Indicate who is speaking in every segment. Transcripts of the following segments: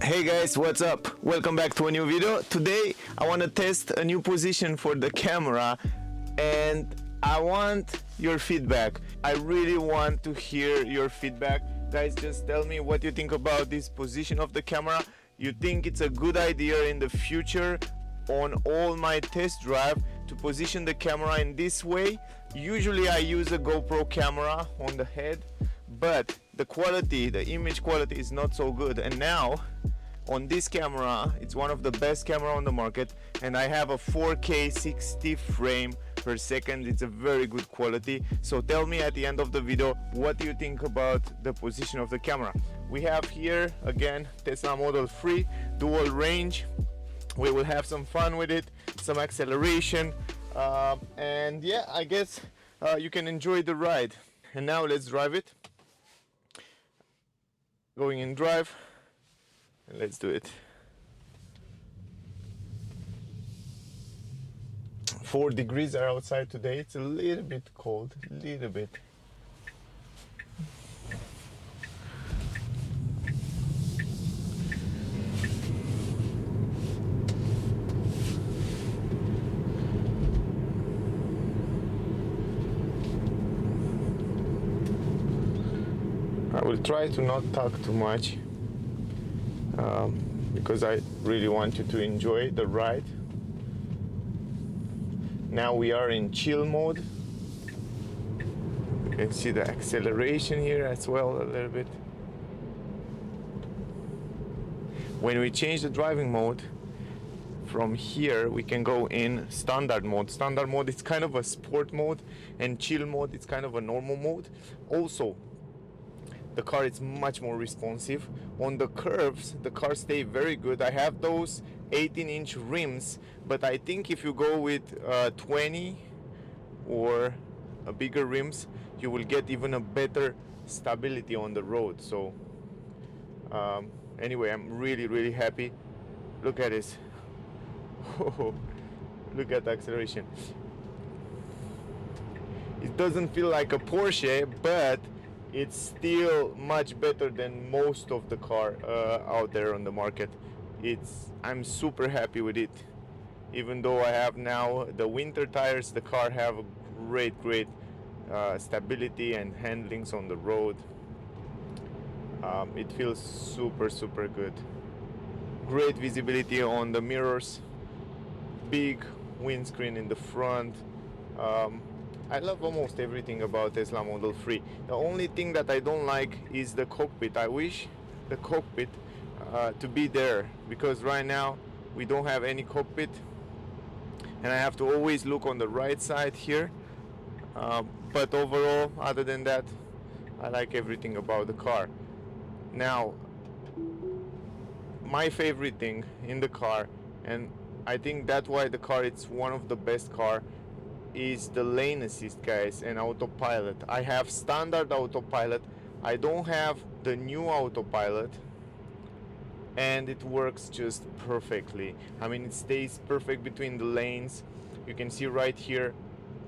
Speaker 1: Hey guys, what's up? Welcome back to a new video. Today I want to test a new position for the camera and I want your feedback. I really want to hear your feedback. Guys, just tell me what you think about this position of the camera. You think it's a good idea in the future on all my test drive to position the camera in this way? Usually I use a GoPro camera on the head, but the quality, the image quality is not so good. And now on this camera, it's one of the best camera on the market, and I have a 4K 60 frame per second. It's a very good quality. So tell me at the end of the video, what do you think about the position of the camera? We have here again Tesla Model 3 dual range. We will have some fun with it, some acceleration, and yeah, I guess you can enjoy the ride. And now let's drive it. Going in drive, and let's do it. 4 degrees are outside today. It's a little bit cold, a little bit. I will try to not talk too much because I really want you to enjoy the ride. Now we are in chill mode. You can see the acceleration here as well a little bit. When we change the driving mode, from here we can go in standard mode. Standard mode is kind of a sport mode, and chill mode is kind of a normal mode. Also, the car is much more responsive. On the curves, the car stays very good. I have those 18-inch rims, but I think if you go with 20 or a bigger rims, you will get even a better stability on the road. So anyway, I'm really happy. Look at this. Look at the acceleration. It doesn't feel like a Porsche, but it's still much better than most of the car out there on the market. I'm super happy with it. Even though I have now the winter tires, the car have a great stability and handlings on the road. It feels super good. Great visibility on the mirrors, big windscreen in the front. I love almost everything about Tesla Model 3. The only thing that I don't like is the cockpit. I wish the cockpit to be there, because right now we don't have any cockpit and I have to always look on the right side here. But overall, other than that, I like everything about the car. Now, my favorite thing in the car, and I think that's why the car it's one of the best car, is the lane assist, guys, and autopilot. I have standard autopilot. I don't have the new autopilot, and it works just perfectly. I mean, it stays perfect between the lanes. You can see right here,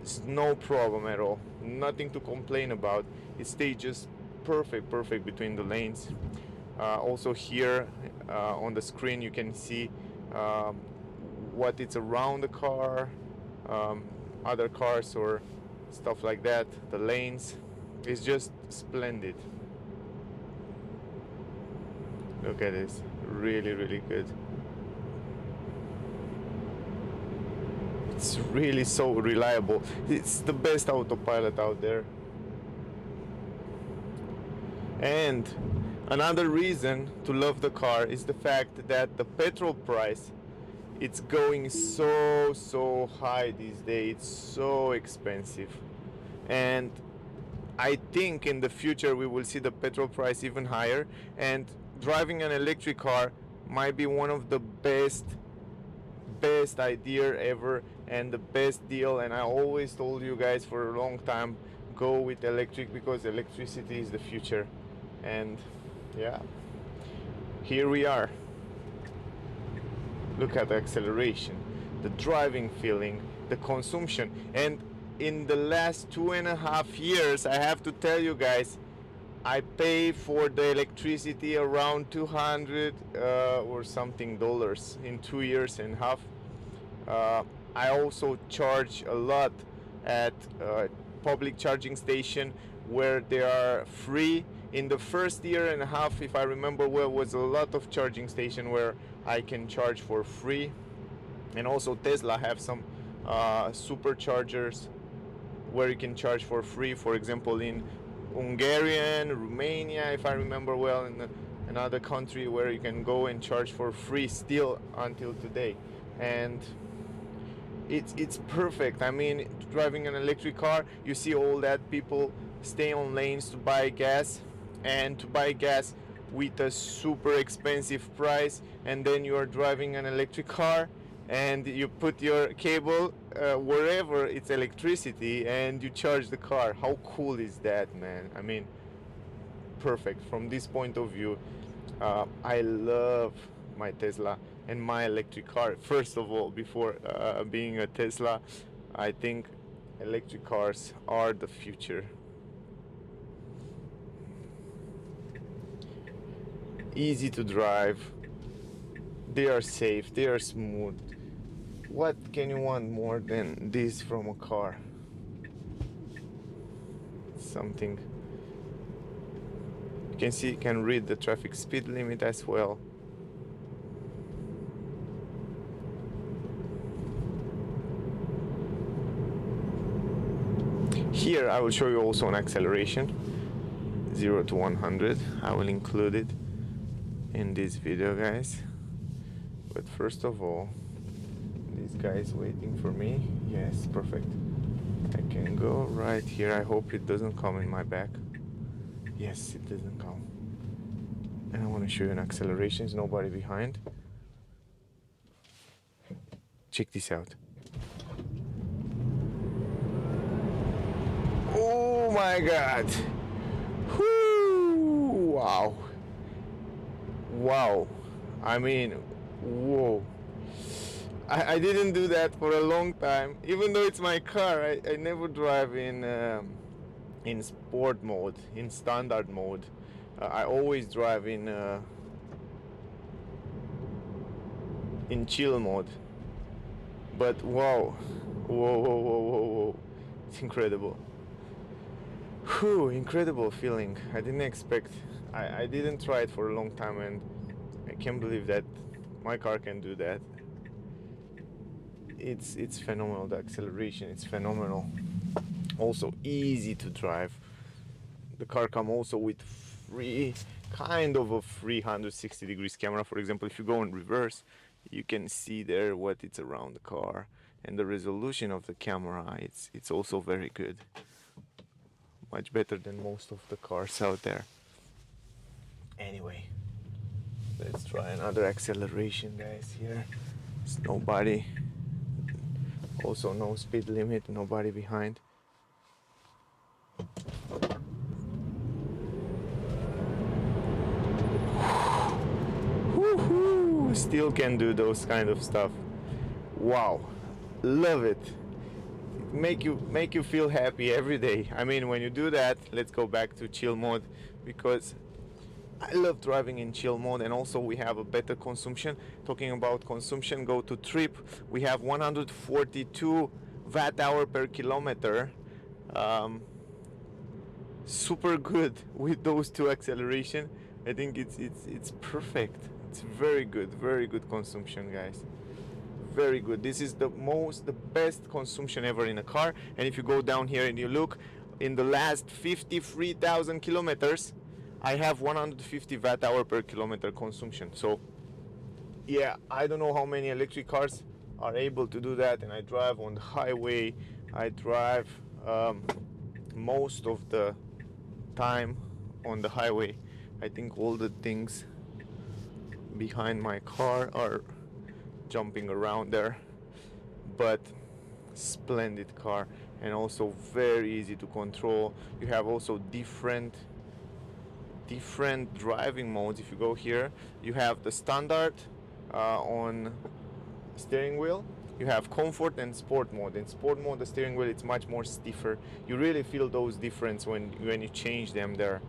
Speaker 1: it's no problem at all, nothing to complain about. It stays just perfect between the lanes. Also here on the screen you can see what it's around the car, other cars or stuff like that. The lanes is just splendid. Look at this, really good. It's really so reliable. It's the best autopilot out there. And another reason to love the car is the fact that the petrol price, it's going so high these days. It's so expensive, and I think in the future we will see the petrol price even higher, and driving an electric car might be one of the best idea ever and the best deal. And I always told you guys for a long time, go with electric, because electricity is the future. And yeah, here we are. Look at the acceleration, the driving feeling, the consumption. And in the last 2.5 years, I have to tell you guys, I pay for the electricity around 200 or something dollars in 2 years and a half. Uh, I also charge a lot at public charging station where they are free. In the first year and a half, if I remember well, was a lot of charging station where I can charge for free. And also Tesla have some superchargers where you can charge for free. For example, in Hungarian, Romania, if I remember well, in another country where you can go and charge for free still until today. And it's perfect. I mean, driving an electric car, you see all that people stay on lanes to buy gas, and to buy gas with a super expensive price, and then you are driving an electric car and you put your cable wherever it's electricity and you charge the car. How cool is that, man? I mean, perfect from this point of view. I love my Tesla and my electric car. First of all, before being a Tesla, I think electric cars are the future. Easy to drive, they are safe, they are smooth. What can you want more than this from a car? Something you can see, you can read the traffic speed limit as well. Here I will show you also an acceleration, 0 to 100. I will include it in this video, guys. But first of all, this guy is waiting for me. Yes, perfect. I can go right here. I hope it doesn't come in my back. Yes, it doesn't come. And I want to show you an acceleration. There's nobody behind. Check this out. Oh my God. Whoo! Wow. Wow. I mean, whoa. I didn't do that for a long time. Even though it's my car, I never drive in sport mode, in standard mode. I always drive in chill mode. But wow, whoa, whoa, whoa, whoa, whoa. It's incredible. Whew, incredible feeling. I didn't expect. I didn't try it for a long time, and I can't believe that my car can do that. It's phenomenal. The acceleration, it's phenomenal. Also easy to drive. The car comes also with kind of a 360 degrees camera. For example, if you go in reverse, you can see there what it's around the car, and the resolution of the camera, it's also very good. Much better than most of the cars out there. Anyway, let's try another acceleration, guys. Here, there's nobody. Also no speed limit, nobody behind. Woohoo! Still can do those kind of stuff. Wow, love it. Make you feel happy every day. I mean, when you do that, let's go back to chill mode, because I love driving in chill mode. And also we have a better consumption. Talking about consumption, go to trip. We have 142 watt hour per kilometer. Super good with those two acceleration. I think it's perfect. It's very good consumption, guys. Very good. This is the best consumption ever in a car. And if you go down here and you look, in the last 53,000 kilometers, I have 150 watt hour per kilometer consumption. So yeah, I don't know how many electric cars are able to do that. And I drive on the highway. I drive most of the time on the highway. I think all the things behind my car are jumping around there, but splendid car, and also very easy to control. You have also different driving modes. If you go here, you have the standard on steering wheel. You have comfort and sport mode. In sport mode, the steering wheel, it's much more stiffer. You really feel those difference when you change them there.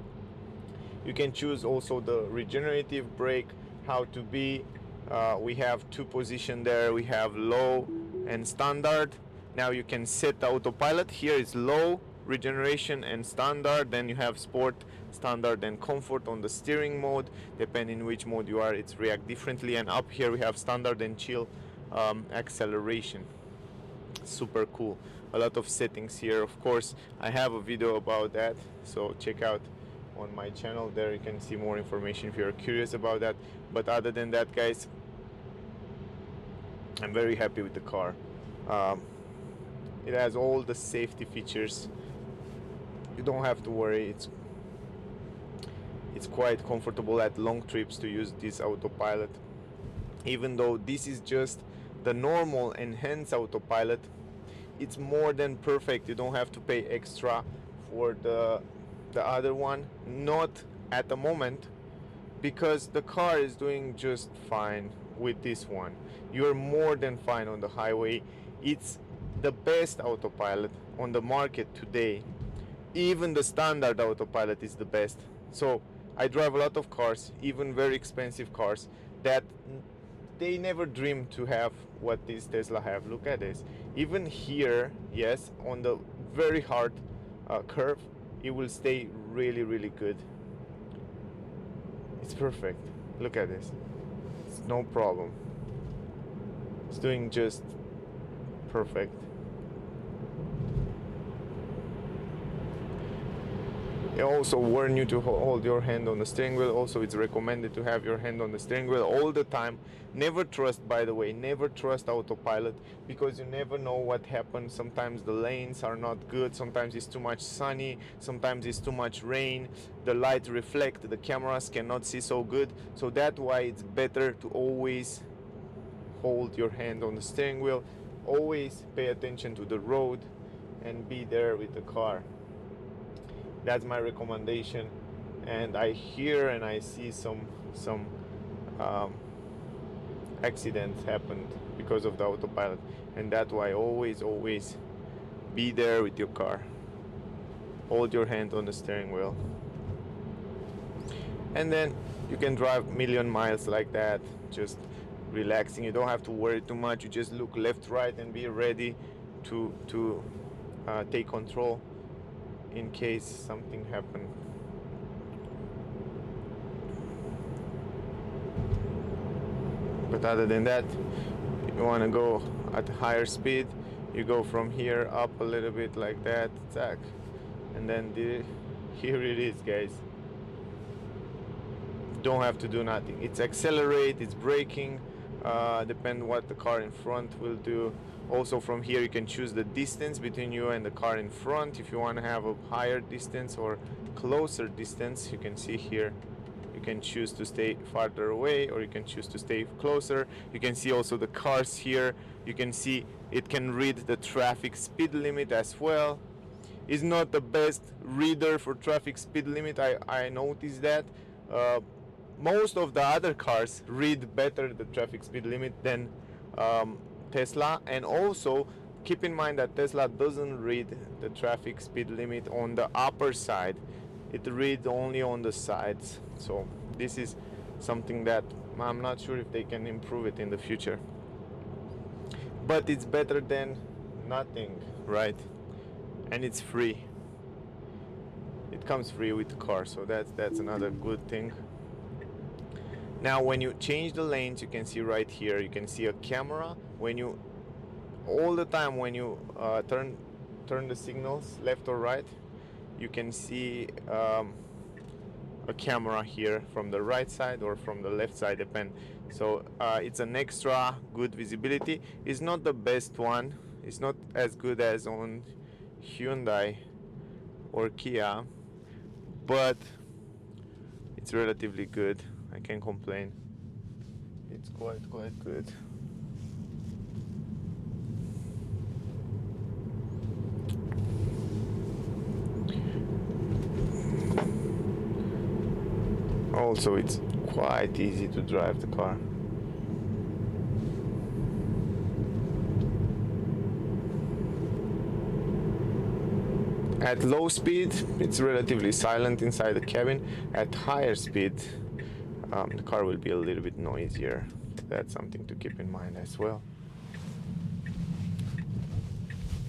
Speaker 1: You can choose also the regenerative brake, how to be. We have two positions there. We have low and standard. Now you can set the autopilot. Here is low, regeneration and standard. Then you have sport, standard and comfort on the steering mode. Depending which mode you are, it's react differently. And up here we have standard and chill acceleration. Super cool. A lot of settings here. Of course, I have a video about that, so check out on my channel. There you can see more information if you're curious about that. But other than that, guys, I'm very happy with the car. It has all the safety features. You don't have to worry. It's quite comfortable at long trips to use this autopilot. Even though this is just the normal enhanced autopilot, it's more than perfect. You don't have to pay extra for the other one, not at the moment, because the car is doing just fine with this one. You're more than fine on the highway. It's the best autopilot on the market today. Even the standard autopilot is the best. So I drive a lot of cars, even very expensive cars, that they never dream to have what this Tesla have. Look at this. Even here, yes, on the very hard curve, it will stay really, really good. It's perfect. Look at this. It's no problem. It's doing just perfect. They also warn you to hold your hand on the steering wheel. Also, it's recommended to have your hand on the steering wheel all the time. Never trust, by the way, never trust autopilot, because you never know what happens. Sometimes the lanes are not good. Sometimes it's too much sunny. Sometimes it's too much rain. The light reflect. The cameras cannot see so good. So that's why it's better to always hold your hand on the steering wheel. Always pay attention to the road and be there with the car. That's my recommendation. And I hear and I see some accidents happened because of the autopilot, and that's why always be there with your car. Hold your hand on the steering wheel, and then you can drive million miles like that, just relaxing. You don't have to worry too much. You just look left, right, and be ready to take control in case something happened. But other than that, you want to go at higher speed, you go from here up a little bit like that, tack, and then here it is, guys. Don't have to do nothing. It's accelerate, it's braking, depend what the car in front will do. Also from here you can choose the distance between you and the car in front. If you want to have a higher distance or closer distance, you can see here you can choose to stay farther away, or you can choose to stay closer. You can see also the cars here. You can see it can read the traffic speed limit as well. It's not the best reader for traffic speed limit. I noticed that most of the other cars read better the traffic speed limit than Tesla. And also keep in mind that Tesla doesn't read the traffic speed limit on the upper side. It reads only on the sides. So this is something that I'm not sure if they can improve it in the future, but it's better than nothing, right? And it's free. It comes free with the car, so that's another good thing. Now when you change the lanes, you can see right here, you can see a camera. When you all the time when you turn the signals left or right, you can see a camera here from the right side or from the left side, depend. So it's an extra good visibility. It's not the best one. It's not as good as on Hyundai or Kia, but it's relatively good. I can't complain. It's quite good. Also, it's quite easy to drive the car. At low speed, it's relatively silent inside the cabin. At higher speed, the car will be a little bit noisier. That's something to keep in mind as well.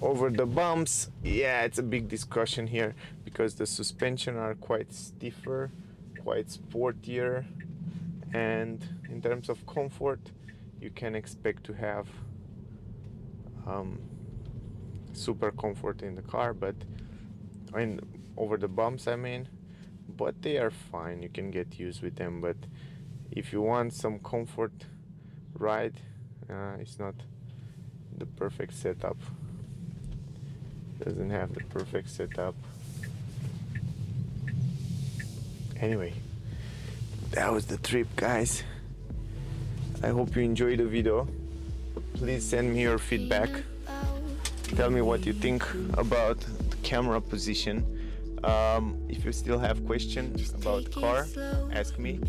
Speaker 1: Over the bumps, yeah, it's a big discussion here because the suspension are quite stiffer, quite sportier, and in terms of comfort, you can expect to have super comfort in the car, but over the bumps, I mean, but they are fine. You can get used with them. But if you want some comfort ride, it's not the perfect setup. Doesn't have the perfect setup. Anyway, that was the trip, guys. I hope you enjoyed the video. Please send me your feedback. Tell me what you think about the camera position. If you still have questions about the car, ask me.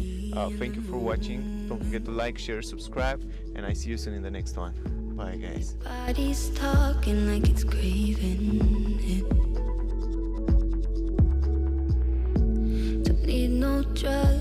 Speaker 1: Thank you for watching. Don't forget to like, share, subscribe, and I see you soon in the next one. Bye, guys.
Speaker 2: Body's talking like it's craving it. Don't need no drugs.